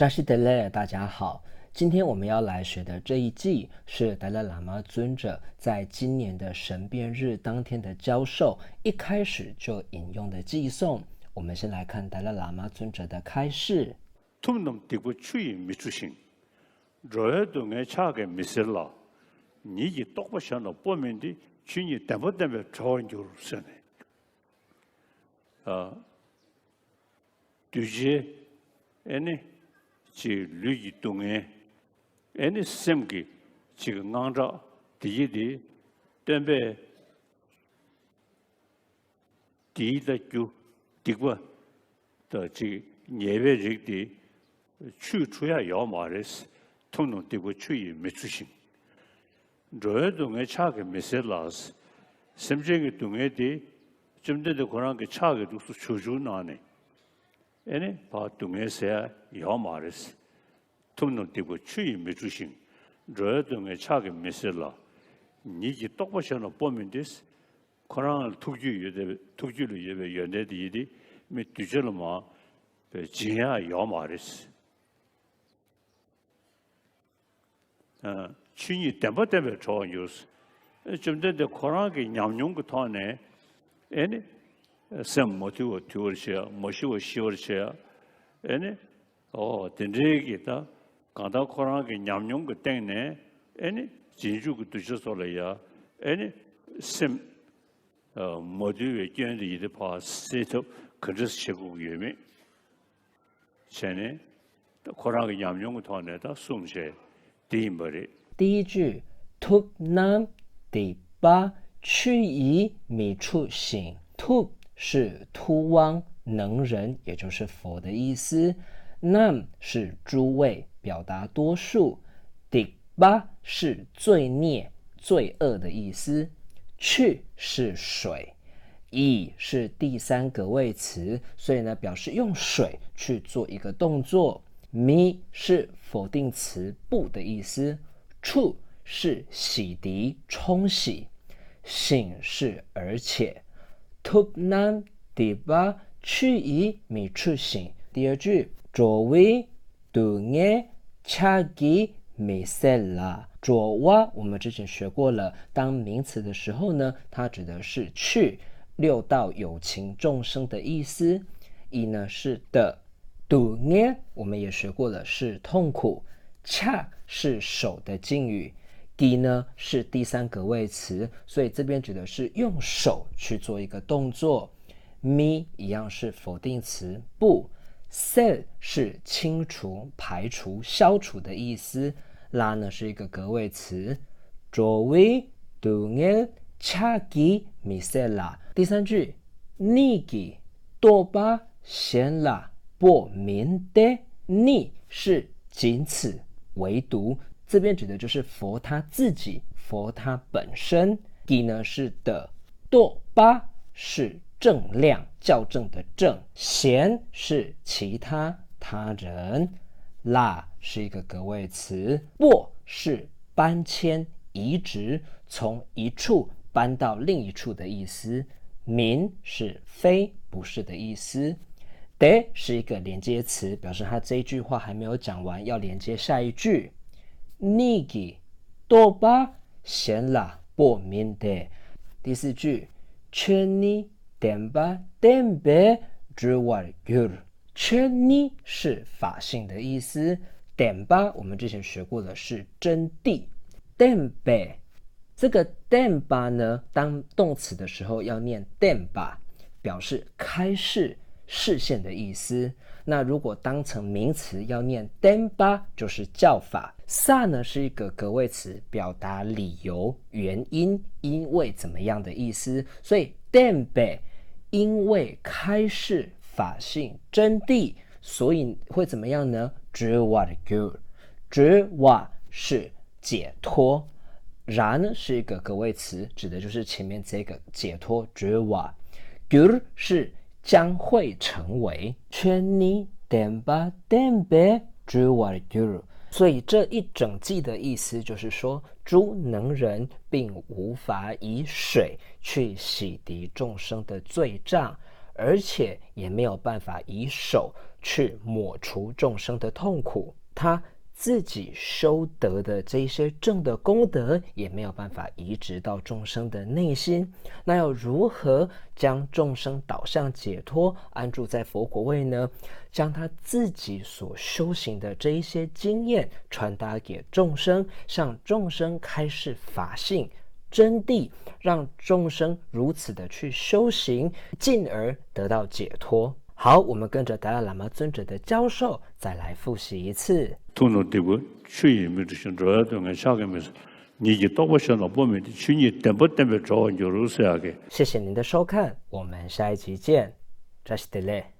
扎西德勒，大家好。今天我们要来学的这一季是达赖喇嘛尊者在今年的神变日当天的教授，一开始就引用的偈颂。我们先来看达赖喇嘛尊者的开示。tumnum tibu chui michusin, roedo ngai chage misella, niji tokpa shana pomindi, chuni tempo tempo chawanjur sene. Duje, ene, chi luji tunge, ene semgi, chi ngangja, diji di, tempe, di da ju, digwa, da chi nyebe rikdi,去出呀要嘛的是，统统对不去没出行。这东西差个没些老师，甚至个东西的，针对的可能个差个都是出主那呢。哎，把东西些要嘛的是，统统对不去没出行。这东西差个没些老，你就多不想了报名的是，可能突击有的突击了有的原来的没对着了嘛，钱呀要嘛的是。去年代表超就是，针对的可能给娘用个汤呢，哎呢，什么都有些，没些我修些，哎呢，等这个的，刚到可能给娘用个灯呢，哎呢，进入个都是说了呀，哎呢，什没得为建立的话，石头可是学过原名，现在可能给娘用个汤呢，他送些。第一句 ，Tub nam di ba 去以米处醒 ，Tub 是突汪能人，也就是佛的意思 ，Nam 是诸位，表达多数 ，di ba 是罪孽、罪恶的意思，去是水。以是第三个位词，所以呢，表示用水去做一个动作。mi 是否定词不的意思，处是洗涤冲洗，醒是而且。tub nam di ba 去以米处醒。第二句左为杜耶恰吉米塞拉。左哇我们之前学过了，当名词的时候呢，它指的是去六道有情众生的意思。以呢是的。堵捏我们也学过了，是痛苦。恰是手的敬语。吉呢是第三个位词，所以这边指的是用手去做一个动作。咪一样是否定词不。sel 是清除、排除、消除的意思。拉呢是一个格位词。左为堵捏恰吉米塞拉。第三句尼吉多巴贤拉。不明的逆是仅此唯独，这边指的就是佛他自己，佛他本身。吉呢是的，多巴是正量，校正的正，贤是其他他人，拉是一个格位词，不是搬迁移植，从一处搬到另一处的意思，明是非不是的意思。的是一个连接词，表示他这一句话还没有讲完，要连接下一句。尼吉多巴显拉不明的。第四句，劝你点吧点别之外有。劝你是法性的意思，点吧我们之前学过的是真谛。点别这个点吧呢，当动词的时候要念点吧，表示开示。视线的意思。那如果当成名词要念 denba 就是教法。萨呢是一个格位词，表达理由、原因、因为怎么样的意思。所以 denbe 因为开示法性真谛，所以会怎么样呢？知瓦的 gur， 知瓦是解脱。然呢是一个格位词，指的就是前面这个解脱。知瓦 gur 是将会成为全你点吧点别之外的，所以这一整季的意思就是说，诸能人并无法以水去洗涤众生的罪障，而且也没有办法以手去抹除众生的痛苦，他自己修得的这些正的功德也没有办法移植到众生的内心，那要如何将众生导向解脱，安住在佛果位呢？将他自己所修行的这一些经验传达给众生，向众生开示法性真谛，让众生如此的去修行，进而得到解脱。好，我们跟着达赖喇嘛尊者的教授再来复习一次。通通对我去没得想着对我下个没事，你就到我想到不没的去你等不等不着就如是样个。谢谢您的收看，我们下一集见。扎西德勒。